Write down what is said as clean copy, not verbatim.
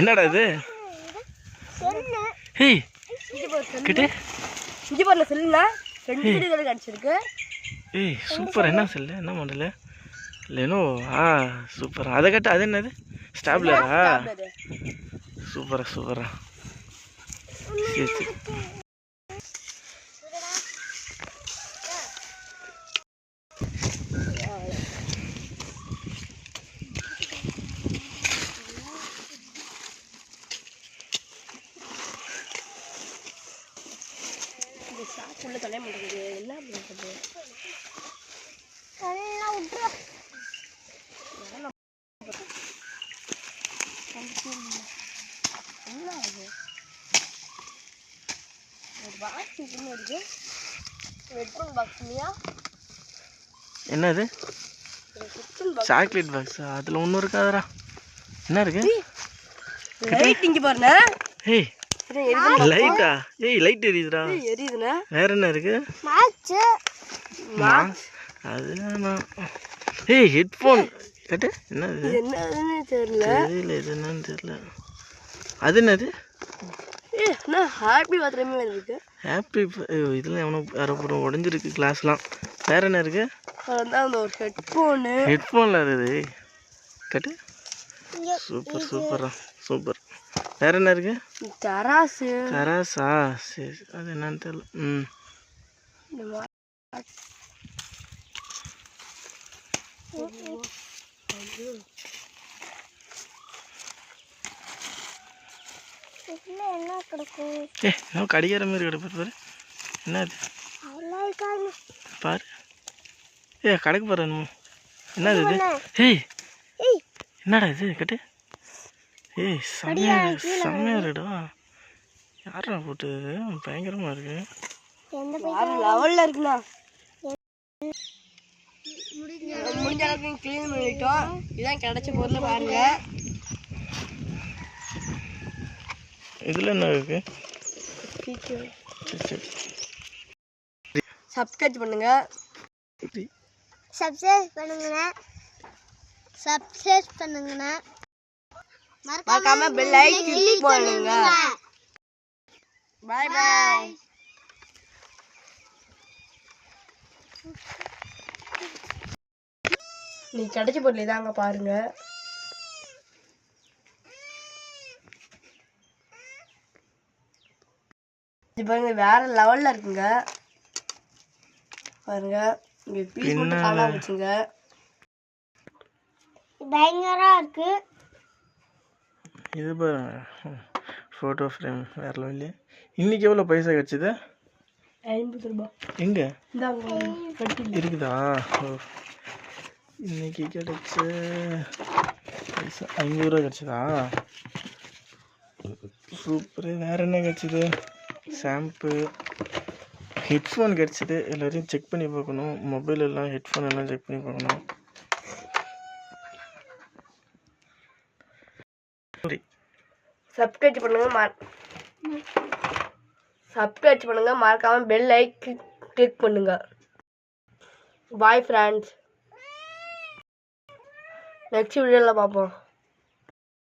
என்னடா இது? ஹேய் கிட்டே இஞ்சி பண்ண செல்லுனா 2 செல்லு கிடச்சிருக்கு. ஏய் சூப்பர். என்ன செல்லு? என்ன மாடலு? லெனோ. சூப்பர். அதை கட்ட. அது என்னது? ஸ்டாப்லரா? சூப்பரா சூப்பரா. சரி சரி. சாக்குள்ள தொலை முடியுது. என்ன பண்ணுறது? என்னது? சாக்லேட் பாக்ஸா? அதில் ஒன்றும் இருக்காதரா. என்ன இருக்கு? லைட் இங்கே பாருங்க. ஏய் லைட்டா? ஏய் லைட் எரியுதுடா. எரியுதுண்ணா. வேற என்ன இருக்கு? அது ஏய் ஹெட்ஃபோன் கேட்டு. என்னது? என்னதுன்னு தெரியல. தெரியல. இது என்னன்னு தெரியல. அது என்னது? ஹாப்பி பர்த்டே இருக்கு. ஹாப்பி. இதெல்லாம் எவனோ யாரோ போகிறோம். உடஞ்சிருக்கு கிளாஸ்லாம். வேற என்ன இருக்கு? அந்த ஒரு ஹெட்ஃபோனு. ஹெட்ஃபோனில் இருக்குது கேட்டு. சூப்பர் சூப்பரா சூப்பர். வேற என்ன இருக்கு? தராசு. தராசா? சரி. அது என்னன்னு தெரியல. என்ன கிடைக்கும்? இன்னும் கடிகார மாதிரி கிடப்பாரு பாரு. என்ன அது? பாரு. கடைக்கு பாரு. என்னது இது? என்னடா இது கேட்டு? செம்மையா இருக்குடா. யாரா போட்டது? பயங்கரமா இருக்கு. லெவல்ல இருக்குண்ணா. முடிஞ்ச அளவுக்கு கிளீன் பண்ணிட்டோம். இதான் கிடைச்ச பொருள் பாருங்க. இதுல என்ன இருக்கு? சப்ஸ்கிரைப் பண்ணுங்க. சப்ஸ்கிரைப் பண்ணுங்க. மறக்காம பெல் ஐகான் கிளிக் பண்ணுங்க. Bye bye. நீ கிடைச்ச பொருள் இதாங்க பாருங்க. இது பாருங்க வேற லெவல்ல இருக்குங்க. பாருங்க இங்க பீஸ் மட்டும் காணாம போச்சுங்க. பயங்கரமா இருக்கு. இது பாருங்க ஃபோட்டோ ஃப்ரேம் வேற லெவல்ல. இன்னைக்கு எவ்வளோ பைசா கிடைச்சது? 50 ரூபாய். எங்க இருக்குதா? இன்னைக்கு கிடைச்ச பைசா 50 ரூபா கிடைச்சதா? சூப்பரு. வேற என்ன கிடைச்சது? ஷாம்பு, ஹெட்ஃபோன் கிடச்சிது. எல்லோரையும் செக் பண்ணி பார்க்கணும். மொபைல் எல்லாம் ஹெட்ஃபோன் எல்லாம் செக் பண்ணி பார்க்கணும். சப்ஸ்கிரைப் பண்ணுங்க. மறக்காம பெல் ஐகான் கிளிக் பண்ணுங்க. Bye friends. நெக்ஸ்ட் வீடியோல பார்ப்போம்.